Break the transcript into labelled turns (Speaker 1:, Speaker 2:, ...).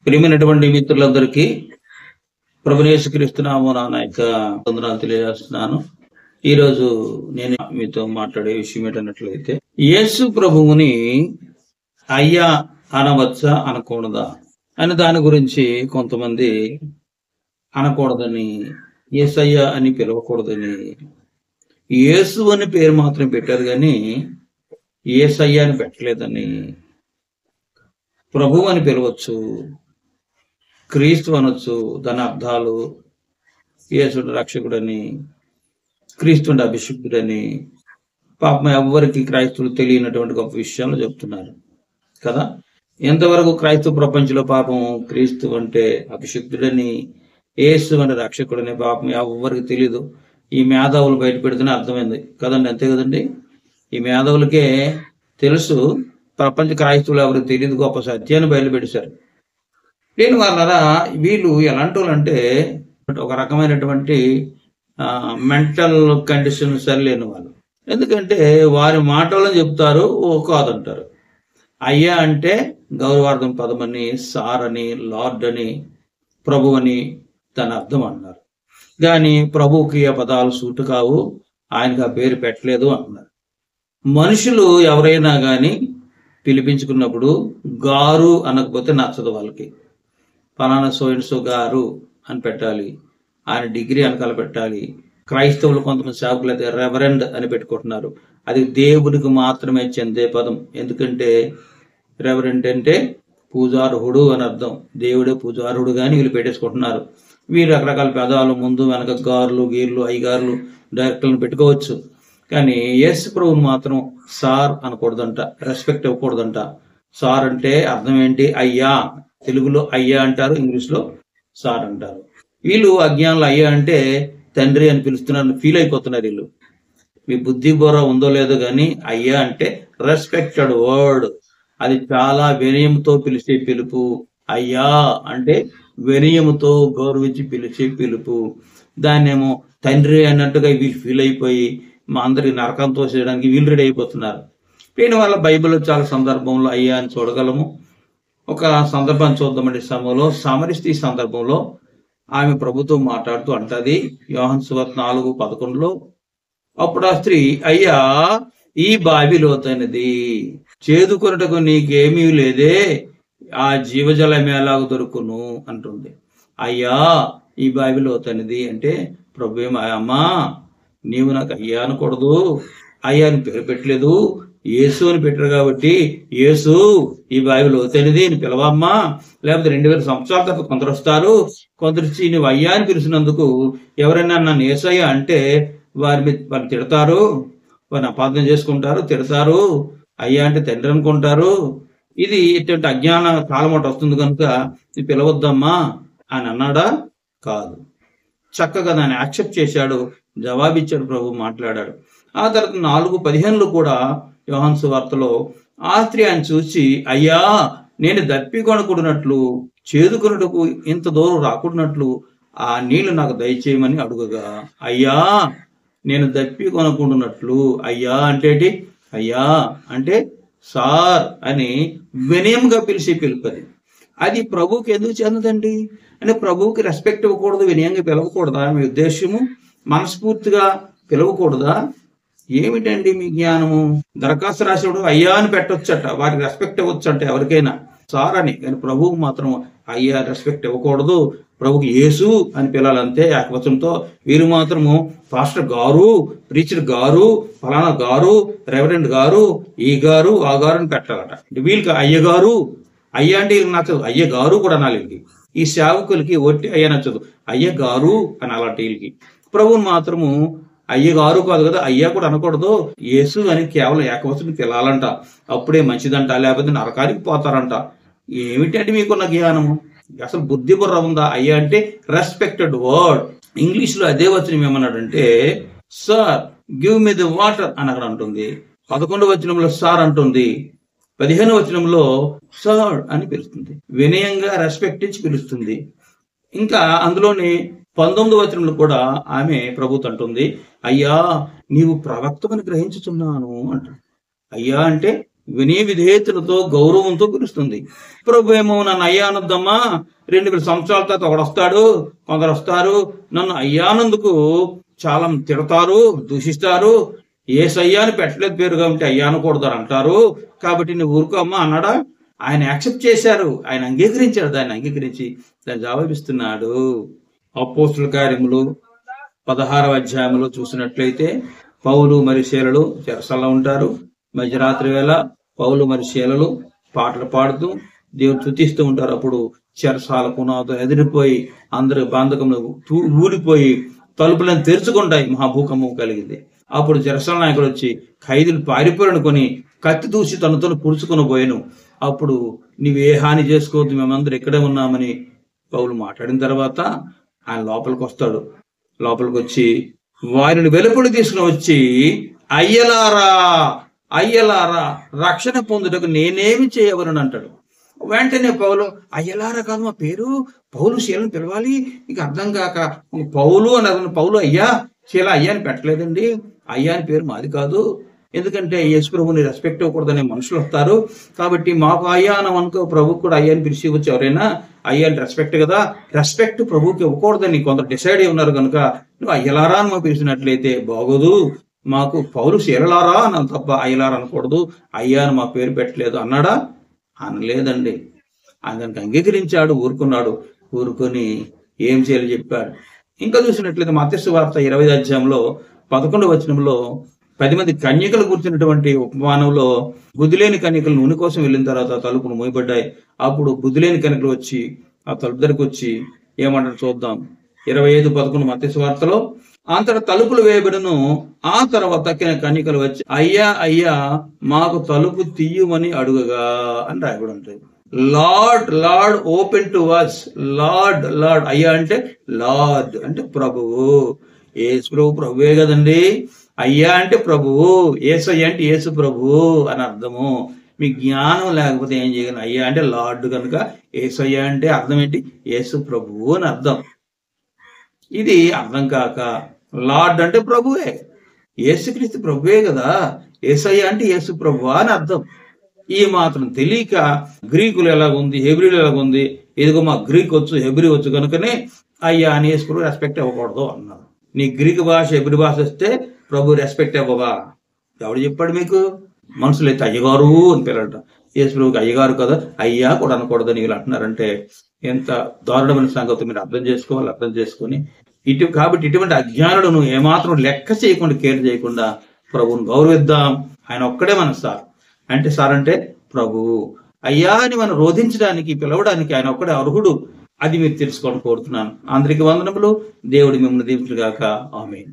Speaker 1: ప్రియమైనటువంటి మిత్రులందరికీ ప్రభువు యేసుక్రీస్తు నామమున నా యొక్క వందనాలు తెలియజేస్తున్నాను. ఈ రోజు నేను మీతో మాట్లాడే విషయం ఏంటన్నట్లయితే, యేసు ప్రభువుని అయ్యా అనవచ్చా అనకూడదా అని దాని గురించి కొంతమంది అనకూడదని, యేసయ్య అని పిలవకూడదని, యేసు అని పేరు మాత్రం పెట్టారు కానీ యేసయ్య అని పెట్టలేదని, ప్రభు అని పిలవచ్చు, క్రీస్తు అనొచ్చు, దాని అర్థాలు యేసుడు రక్షకుడని, క్రీస్తుడు అభిషిక్తుడని, పాపం ఎవ్వరికి క్రైస్తవులు తెలియనటువంటి గొప్ప విషయాలు చెప్తున్నారు కదా. ఎంతవరకు క్రైస్తవ ప్రపంచంలో పాపం క్రీస్తు అంటే అభిషిక్తుడని, యేసు అంటే రక్షకుడని పాపం ఎవ్వరికి తెలియదు. ఈ మేధావులు బయట పెడితేనే అర్థమైంది కదండి, అంతే కదండి. ఈ మేధావులకే తెలుసు, ప్రపంచ క్రైస్తవులు ఎవరికి తెలియదు గొప్ప సత్యాన్ని బయలుపెట్టారు. దీని వల్ల వీళ్ళు ఎలాంటి వాళ్ళు అంటే ఒక రకమైనటువంటి మెంటల్ కండిషన్ సరిలేని వాళ్ళు. ఎందుకంటే వారి మాటలను చెప్తారు, ఓ కాదంటారు. అయ్యా అంటే గౌరవార్థం పదమని, సార్ అని, లార్డ్ అని, ప్రభు అని దాని అర్థం అన్నారు. కానీ ప్రభువుకి ఆ పదాలు సూటు కావు, ఆయనకు ఆ పేరు పెట్టలేదు అంటున్నారు. మనుషులు ఎవరైనా కానీ పిలిపించుకున్నప్పుడు గారు అనకపోతే నచ్చదు వాళ్ళకి. ఫలానా సో గారు అని పెట్టాలి, ఆయన డిగ్రీ వెనకాల పెట్టాలి. క్రైస్తవులు కొంతమంది సేవకులు అయితే రెవరెండ్ అని పెట్టుకుంటున్నారు. అది దేవుడికి మాత్రమే చెందే పదం. ఎందుకంటే రెవరెండ్ అంటే పూజార్హుడు అని అర్థం. దేవుడే పూజార్హుడు కానీ వీళ్ళు పెట్టేసుకుంటున్నారు. వీరు రకరకాల పదాలు ముందు వెనక గారులు, గీర్లు, అయ్యగారులు, డైరెక్టర్లను పెట్టుకోవచ్చు. కానీ యేసు ప్రభువుని మాత్రం సార్ అనకూడదంట, రెస్పెక్ట్ ఇవ్వకూడదంట. సార్ అంటే అర్థం ఏంటి? అయ్యా. తెలుగులో అయ్యా అంటారు, ఇంగ్లీష్లో సార్ అంటారు. వీళ్ళు అజ్ఞానులు అయ్యా అంటే తండ్రి అని పిలుస్తున్నారు, ఫీల్ అయిపోతున్నారు వీళ్ళు. మీ బుద్ధి బుర్ర ఉందో లేదో కానీ అయ్యా అంటే రెస్పెక్టెడ్ వర్డ్. అది చాలా వినయంతో పిలిచే పిలుపు. అయ్యా అంటే వినయముతో గౌరవించి పిలిచే పిలుపు. దాన్నేమో తండ్రి అన్నట్టుగా వీళ్ళు ఫీల్ అయిపోయి మా అందరికి నరకంతో చేయడానికి వీళ్ళు రెడీ అయిపోతున్నారు. దీనివల్ల బైబిల్లో చాలా సందర్భంలో అయ్యా అని చూడగలము. ఒక సందర్భాన్ని చూద్దామండి. సమయంలో సామరీ స్త్రీ సందర్భంలో ఆమె ప్రభుతో మాట్లాడుతూ అంటది, యోహాను సువార్త 4:11, అప్పుడు ఆ స్త్రీ, అయ్యా ఈ బావి లోతైనది, చేదుకొనుటకు నీకేమీ లేదే, ఆ జీవజలం ఎలాగ దొరుకును అంటుంది. అయ్యా ఈ బావి లోతైనది అంటే ప్రభు అమ్మా నీవు నాకు అయ్యా అనకూడదు, అయ్యా అని పేరు పెట్టలేదు, యేసు అని పెట్టారు కాబట్టి యేసు ఈ బావి లోతైనది అని పిలవమ్మా. లేకపోతే 2000 సంవత్సరాల తర్వాత కొందరు వస్తారు, కొందరు నువ్వు అయ్యా అని పిలిచినందుకు ఎవరైనా నన్ను యేసయ్య అంటే వారిని తిడతారు, వారిని అపార్థం చేసుకుంటారు, తిడతారు. అయ్యా అంటే తండ్రి అనుకుంటారు. ఇది ఇటువంటి అజ్ఞాన కాలం ఒకటి వస్తుంది కనుక ఇది పిలవద్దమ్మా అని అన్నాడా? కాదు. చక్కగా దాన్ని యాక్సెప్ట్ చేశాడు, జవాబిచ్చాడు, ప్రభు మాట్లాడాడు. ఆ తర్వాత 4:15 కూడా యోహాను సువార్తలో ఆ స్త్రీ ఆయన చూసి, అయ్యా నేను దప్పికొనకూడనట్లు, చేదుకొనుటకు ఇంత దూరం రాకూడనట్లు ఆ నీళ్లు నాకు దయచేయమని అడుగగా, అయ్యా నేను దప్పికొనకూడనట్లు, అయ్యా అంటే అయ్యా అంటే సార్ అని వినయంగా పిలిచి పిలుపది. అది ప్రభువుకి ఎందుకు చెందదండి? అంటే ప్రభువుకి రెస్పెక్ట్ ఇవ్వకూడదు, వినయంగా పిలవకూడదా మీ ఉద్దేశము? మనస్ఫూర్తిగా పిలవకూడదా? ఏమిటండి మీ జ్ఞానము? దరఖాస్తు రాసేవాడు అయ్యా అని పెట్టొచ్చట, వారికి రెస్పెక్ట్ ఇవ్వచ్చు అంటే ఎవరికైనా సార్ అని. కానీ ప్రభువుకు మాత్రం అయ్యా రెస్పెక్ట్ ఇవ్వకూడదు. ప్రభుకి యేసు అని పిలాలంతే ఏకవచనంతో. వీరు మాత్రము పాస్టర్ గారు, ప్రీచర్ గారు, ఫలానా గారు, రెవరెండ్ గారు, ఈ గారు, ఆ గారు అని పెట్టాలట. వీళ్ళకి అయ్యగారు, అయ్యా అంటే వీళ్ళకి నచ్చదు, అయ్య గారు కూడా అనాలి వీళ్ళకి. ఈ సేవకులకి ఒట్టి అయ్య నచ్చదు, అయ్య గారు అని అలాంటి వీళ్ళకి. ప్రభువుని మాత్రము అయ్యగారు కాదు కదా, అయ్యా కూడా అనకూడదు, యేసు అని కేవలం ఏకవచనం పిలాలంట, అప్పుడే మంచిదంట, లేకపోతే నరకానికి పోతారంట. ఏమిటంటే మీకున్న జ్ఞానము? అసలు బుద్ధి బుర్ర ఉందా? అయ్యా అంటే రెస్పెక్టెడ్ వర్డ్. ఇంగ్లీష్ లో అదే వచనం ఏమన్నాడంటే sir give me the water అని అక్కడ అంటుంది. 11వ వచనంలో సార్ అంటుంది. 15వ వచనంలో సార్ అని పిలుస్తుంది, వినయంగా రెస్పెక్ట్ ఇచ్చి పిలుస్తుంది. ఇంకా అందులోని 19వ వచనంలో కూడా ఆమె ప్రభుతో అంటుంది, అయ్యా నీవు ప్రవక్తమని గ్రహించుచున్నాను అంటుంది. అయ్యా అంటే వినయ విధేయతలతో గౌరవంతో పిలుస్తుంది. ప్రభు ఏమో నన్ను అయ్యా అనొద్దమ్మా, 2000 సంవత్సరాల తర్వాత ఒకడు వస్తాడు, కొందరు వస్తారు, నన్ను అయ్యానందుకు చాలా తిడతారు, దూషిస్తారు, ఏసయ్యా అని పెట్టలేదు పేరుగా ఉంటే అయ్యా అనకూడదు అంటారు, కాబట్టి నువ్వు ఊరుకో అమ్మా అన్నాడా? ఆయన యాక్సెప్ట్ చేశారు, ఆయన అంగీకరించాడు. దాన్ని అంగీకరించి దాన్ని జవాబిస్తున్నాడు. అపోస్తుల కార్యములు 16వ అధ్యాయంలో చూసినట్లయితే పౌలు మరి శీలలు చెరసాలలో ఉంటారు. మధ్యరాత్రి వేళ పౌలు మరి శీలలు పాటలు పాడుతూ దేవుడు స్తుతిస్తూ ఉంటారు. అప్పుడు చెరసాల పునాదులు ఎదిరిపోయి అందరు బంధకములు ఊడిపోయి తలుపులను తెరుచుకుంటాయి. మహాభూకంపం కలిగింది. అప్పుడు చెరసాల నాయకుడు వచ్చి ఖైదీలు పారిపోయానుకొని కత్తి దూసి తనతో పుడుచుకుని పోయాను. అప్పుడు నీవే హాని చేసుకోవద్దు, మేమందరూ ఇక్కడే ఉన్నామని పౌలు మాట్లాడిన తర్వాత ఆయన లోపలికి వస్తాడు. లోపలికి వచ్చి వారిని వెలుపలి తీసుకుని వచ్చి అయ్యలారా అయ్యలారా రక్షణ పొందుటకు నేనేమి చేయవలను అంటాడు. వెంటనే పౌలు అయ్యలారా కాదు మా పేరు, పౌలు శీలను పిలవాలి. ఇక అర్థం కాక పౌలు అని పౌలు అయ్యా శీల అయ్యా అని పెట్టలేదండి, అయ్యా అని పేరు మాది కాదు, ఎందుకంటే యేసు ప్రభుని రెస్పెక్ట్ ఇవ్వకూడదనే మనుషులు వస్తారు, కాబట్టి మాకు అయ్యా అని అనుకో, ప్రభుకు కూడా అయ్యాని పిలిచి వచ్చి ఎవరైనా అయ్యా అని రెస్పెక్ట్ కదా, రెస్పెక్ట్ ప్రభుకి ఇవ్వకూడదని కొందరు డిసైడ్ అయి ఉన్నారు కనుక నువ్వు అయ్యలారా అని మాకు పిలిచినట్లయితే బాగోదు, మాకు పౌలు శీలలారా అని తప్ప అయ్యలారా అనకూడదు, అయ్యా అని మా పేరు పెట్టలేదు అన్నాడా? అనలేదండి. ఆయన దానికి అంగీకరించాడు, ఊరుకున్నాడు. ఊరుకొని ఏం చేయాలి చెప్పాడు. ఇంకా చూసినట్లయితే మత్తయి సువార్త 20వ అధ్యాయంలో 11వ వచనంలో 10 మంది కన్యకలు కూర్చున్నటువంటి ఉపమానంలో బుద్ధిలేని కన్యకలు నూనె కోసం వెళ్ళిన తర్వాత తలుపులు మూయబడ్డాయి. అప్పుడు బుద్ధిలేని కన్యకలు వచ్చి ఆ తలుపు దగ్గరకు వచ్చి ఏమంటారు చూద్దాం. 25:11 మత్తయి సువార్తలో అంతటా తలుపులు వేయబడును. ఆ తర్వాత కన్యకలు వచ్చి అయ్యా అయ్యా మాకు తలుపు తీయమని అడుగగా అని రాయబడి ఉంటుంది. Lord Lord open to us. Lord Lord అయ్యా అంటే లార్డ్ అంటే ప్రభువు. యేసు ప్రభు ప్రభువే కదండి. అయ్యా అంటే ప్రభువు, యేసయ్య అంటే యేసు ప్రభువు అని అర్థము. మీ జ్ఞానం లేకపోతే ఏం చేయగలను. అయ్యా అంటే లార్డ్ కనుక యేసయ్య అంటే అర్థం ఏంటి? యేసు ప్రభువు అని అర్థం. ఇది అర్థం కాక లార్డ్ అంటే ప్రభువే, యేసుక్రీస్తు ప్రభువే కదా, యేసయ్య అంటే యేసు ప్రభువా అని అర్థం. ఈ మాత్రం తెలియక గ్రీకులు ఎలాగుంది, హెబ్రీలు ఎలాగుంది, ఇదిగో మా గ్రీక్ వచ్చు హెబ్రీ వచ్చు కనుకనే అయ్యా అని యేసు ప్రభు రెస్పెక్ట్ ఇవ్వకూడదు అన్నారు. నీ గ్రీక్ భాష హెబ్రీ భాష వస్తే ప్రభు రెస్పెక్ట్ ఇవ్వవా? ఎవడు చెప్పాడు మీకు? మనుషులు అయితే అయ్యగారు అని పిల్లట. యేసు ప్రభుకి అయ్యగారు కదా, అయ్యా కూడా అనకూడదని వీళ్ళు అంటున్నారంటే ఎంత దారుణమైన సంగతి మీరు అర్థం చేసుకోవాలి. అర్థం చేసుకొని కాబట్టి ఇటువంటి అజ్ఞానులను ఏమాత్రం లెక్క చేయకుండా, కేర్ చేయకుండా ప్రభువును గౌరవిద్దాం. ఆయన ఒక్కడే మన సార్. అంటే సార్ అంటే ప్రభువు. అయ్యా అని మనం రోధించడానికి, పిలవడానికి ఆయన ఒక్కడే అర్హుడు. అది మీరు తెలుసుకోవాలని కోరుతున్నాను. అందరికీ వందనములు. దేవుడి మిమ్మల్ని దీవించుగాక. ఆమేన్.